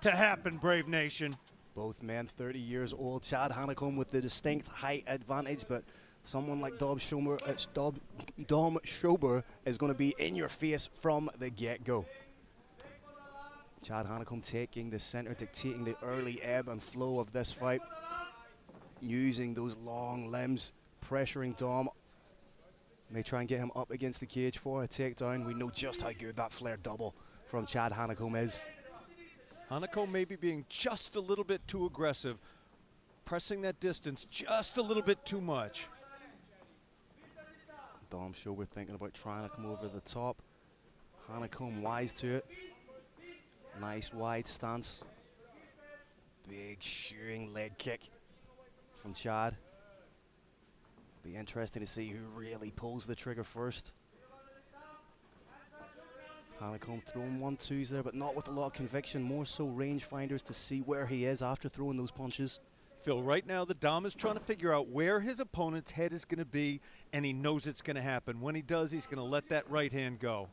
to happen, Brave Nation. Both men 30 years old. Chad Hanekom with the distinct height advantage, but someone like Dom Schober is going to be in your face from the get-go. Chad Hanekom taking the center, dictating the early ebb and flow of this fight, using those long limbs, pressuring Dom. May try and get him up against the cage for a takedown. We know just how good that flare double from Chad Hanekom is. Hanekom may be being just a little bit too aggressive, pressing that distance just a little bit too much. Dom Schober thinking about trying to come over the top. Hanekom wise to it. Nice wide stance. Big shearing leg kick from Chad. Be interesting to see who really pulls the trigger first. Hanekom throwing 1-2s there, but not with a lot of conviction. More so rangefinders to see where he is after throwing those punches. Phil, right now the Dom is trying to figure out where his opponent's head is going to be, and he knows it's going to happen. When he does, he's going to let that right hand go.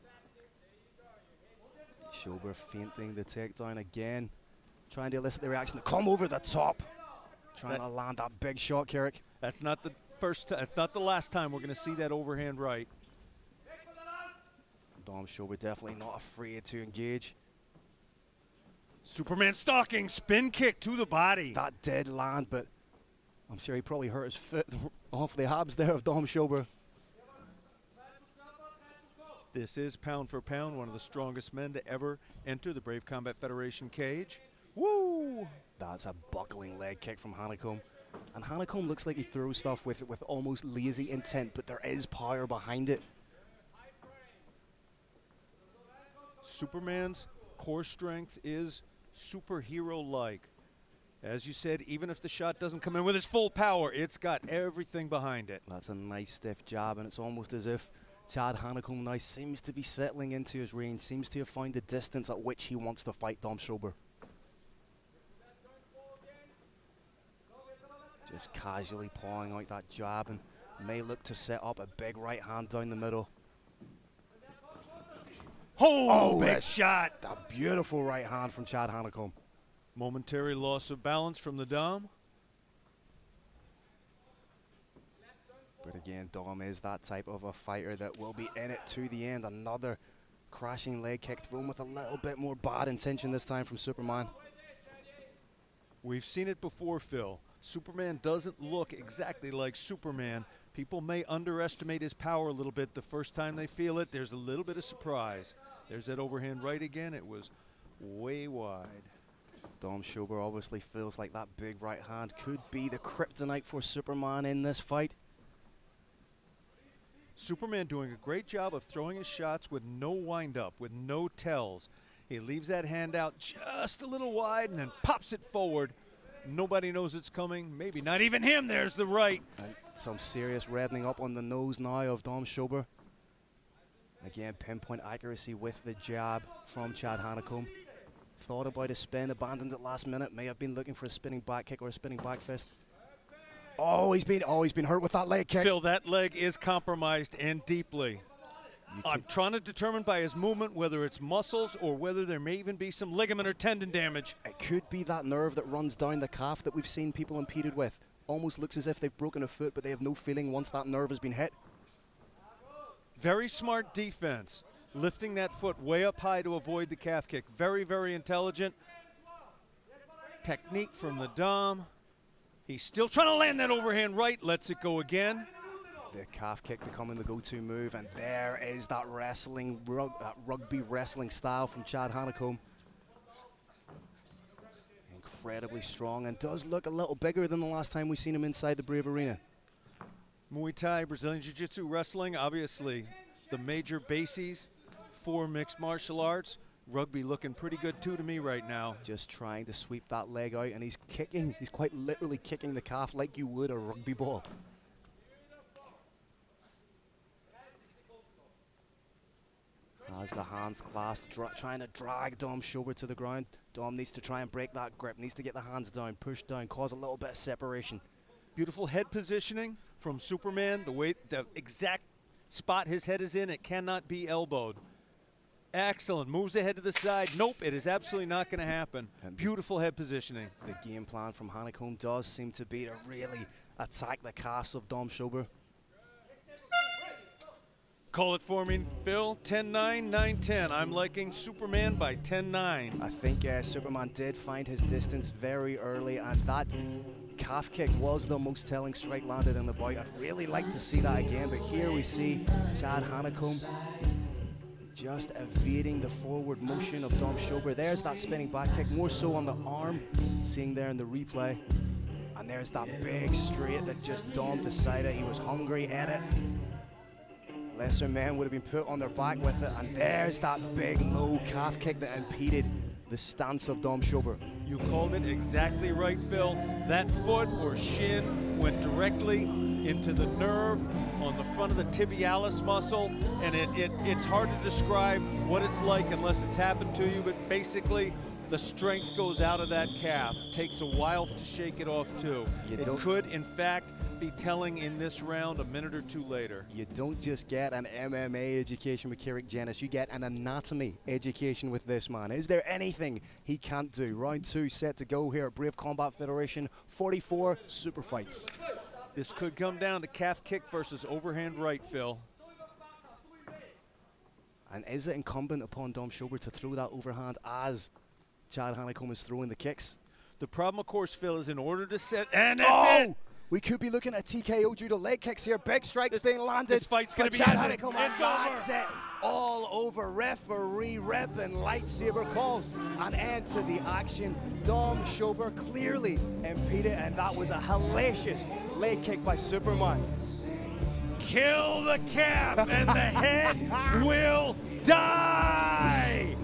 Schober feinting the takedown again, trying to elicit the reaction to come over the top. Trying to land that big shot, Carrick. That's not the first time, that's not the last time we're going to see that overhand right. Dom Schober definitely not afraid to engage. Superman stalking, spin kick to the body. That did land, but I'm sure he probably hurt his foot off the abs there of Dom Schober. This is pound for pound one of the strongest men to ever enter the Brave Combat Federation cage. Woo! That's a buckling leg kick from Hanekom. And Hanekom looks like he throws stuff with almost lazy intent, but there is power behind it. Superman's core strength is superhero-like. As you said, even if the shot doesn't come in with his full power, it's got everything behind it. That's a nice stiff jab, and it's almost as if Chad Hanekom now seems to be settling into his range, seems to have found the distance at which he wants to fight Dom Schober. Just casually pawing out that jab, and may look to set up a big right hand down the middle. Oh, big shot. That beautiful right hand from Chad Hanekom. Momentary loss of balance from the Dom. But again, Dom is that type of a fighter that will be in it to the end. Another crashing leg kick thrown with a little bit more bad intention this time from Superman. We've seen it before, Phil. Superman doesn't look exactly like Superman. People may underestimate his power a little bit. The first time they feel it, there's a little bit of surprise. There's that overhand right again. It was way wide. Dom Schober obviously feels like that big right hand could be the kryptonite for Superman in this fight. Superman doing a great job of throwing his shots with no wind-up, with no tells. He leaves that hand out just a little wide and then pops it forward. Nobody knows it's coming. Maybe not even him. There's the right. And some serious reddening up on the nose now of Dom Schober. Again, pinpoint accuracy with the jab from Chad Hanekom. Thought about a spin, abandoned it last minute. May have been looking for a spinning back kick or a spinning back fist. Oh, he's been hurt with that leg kick. Phil, that leg is compromised and deeply. I'm trying to determine by his movement whether it's muscles or whether there may even be some ligament or tendon damage. It could be that nerve that runs down the calf that we've seen people impeded with. Almost looks as if they've broken a foot, but they have no feeling once that nerve has been hit. Very smart defense. Lifting that foot way up high to avoid the calf kick. Very, very intelligent. Technique from the Dom. He's still trying to land that overhand right. Lets it go again. The calf kick becoming the go-to move, and there is that rugby wrestling style from Chad Hanekom. Incredibly strong and does look a little bigger than the last time we've seen him inside the Brave Arena. Muay Thai, Brazilian Jiu-Jitsu, wrestling, obviously the major bases for mixed martial arts. Rugby looking pretty good too to me right now. Just trying to sweep that leg out, and he's kicking. He's quite literally kicking the calf like you would a rugby ball. As the hands clasped, trying to drag Dom Schober to the ground. Dom needs to try and break that grip, needs to get the hands down, push down, cause a little bit of separation. Beautiful head positioning from Superman. The exact spot his head is in, it cannot be elbowed. Excellent. Moves ahead to the side. Nope, it is absolutely not going to happen. Beautiful head positioning. The game plan from Hanekom does seem to be to really attack the calves of Dom Schober. Call it for me, Phil. 10-9, 9-10. I'm liking Superman by 10-9. I think Superman did find his distance very early, and that calf kick was the most telling strike landed in the bout. I'd really like to see that again, but here we see Chad Hanekom just evading the forward motion of Dom Schober. There's that spinning back kick, more so on the arm, seeing there in the replay. And there's that big straight that just Dom decided he was hungry at it. Lesser men would have been put on their back with it, and there's that big low calf kick that impeded the stance of Dom Schober. You called it exactly right, Phil. That foot or shin went directly into the nerve on the front of the tibialis muscle, and it's hard to describe what it's like unless it's happened to you, but basically the strength goes out of that calf. It takes a while to shake it off too. It could, in fact, be telling in this round a minute or two later. You don't just get an MMA education with Kieran Janis, you get an anatomy education with this man. Is there anything he can't do? Round 2 set to go here at Brave Combat Federation 44 Super Fights. This could come down to calf kick versus overhand right, Phil. And is it incumbent upon Dom Schober to throw that overhand as Chad Hanekom is throwing the kicks? The problem, of course, Phil, is in order to set, and that's it! We could be looking at TKO due to leg kicks here. Big strikes being landed. This fight's going to be Chad ended. Hanekom, It's that's over. it. All over. Referee Reppin lightsaber calls an end to the action. Dom Schober clearly impeded, and that was a hellacious leg kick by Superman. Kill the calf and the head will die!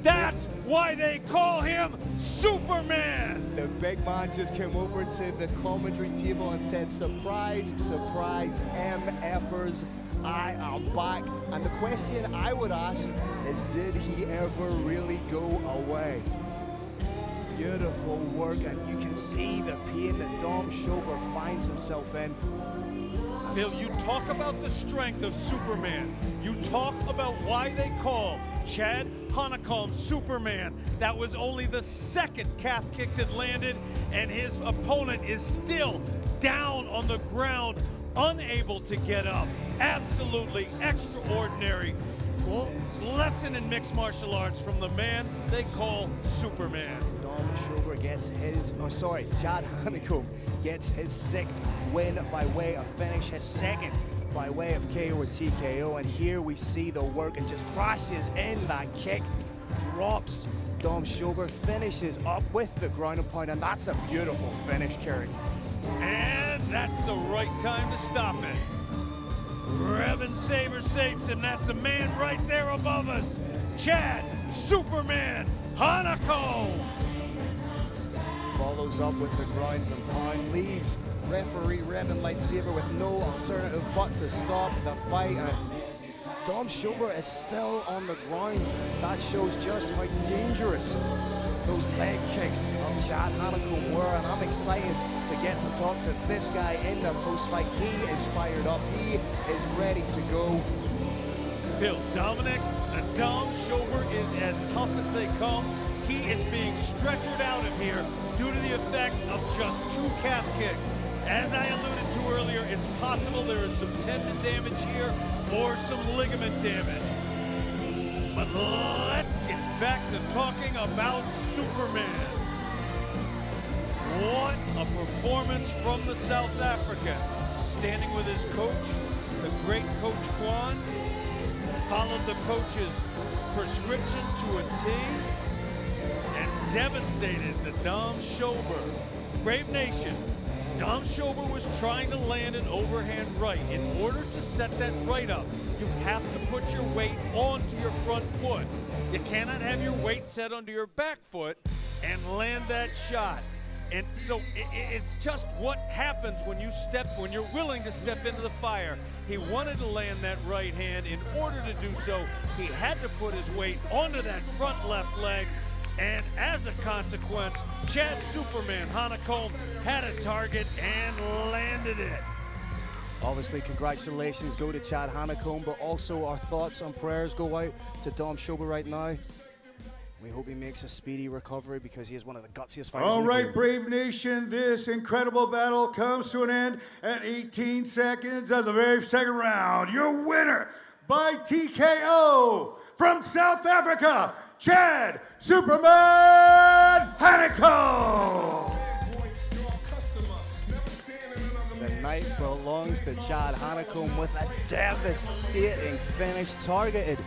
That's why they call him Superman! The big man just came over to the commentary table and said, surprise, surprise, MFers, I am back. And the question I would ask is, did he ever really go away? Beautiful work, and you can see the pain that Dom Schober finds himself in. Phil, you talk about the strength of Superman. You talk about why they call Chad Hanekom Superman. That was only the second calf kick that landed, and his opponent is still down on the ground, unable to get up. Absolutely extraordinary. Well, lesson in mixed martial arts from the man they call Superman. Dom Schober gets his, Chad Hanekom gets his 6th win by way of finish, his 2nd by way of KO or TKO, and here we see the work and just crashes in that kick, drops Dom Schober, finishes up with the ground and pound, and that's a beautiful finish, Kerry. And that's the right time to stop it. Revan Saber Sapes, and that's a man right there above us, Chad Superman Hanekom. Follows up with the ground and pound, leaves referee Revan lightsaber with no alternative but to stop the fight. And Dom Schober is still on the ground. That shows just how dangerous those leg kicks of Chad Hanekom were, and I'm excited to get to talk to this guy in the post-fight. He is fired up. He is ready to go. Phil, Dominic, Dom Schober is as tough as they come. He is being stretchered out of here due to the effect of just 2 calf kicks. As I alluded to earlier, it's possible there is some tendon damage here or some ligament damage. But let's get back to talking about Superman. What a performance from the South African. Standing with his coach, the great Coach Kwan, followed the coach's prescription to a T, and devastated the Dom Schober. Brave Nation, Dom Schober was trying to land an overhand right. In order to set that right up, you have to put your weight onto your front foot. You cannot have your weight set onto your back foot and land that shot. And so it's just what happens when you're willing to step into the fire. He wanted to land that right hand. In order to do so, he had to put his weight onto that front left leg. And as a consequence, Chad Superman Hanekom had a target and landed it. Obviously, congratulations go to Chad Hanekom, but also our thoughts and prayers go out to Dom Schober right now. We hope he makes a speedy recovery because he is one of the gutsiest fighters All in the right, game. Brave Nation, this incredible battle comes to an end at 18 seconds of the very second round. Your winner by TKO from South Africa, Chad Superman Hanekom. The night belongs to Chad Hanekom with a devastating finish targeted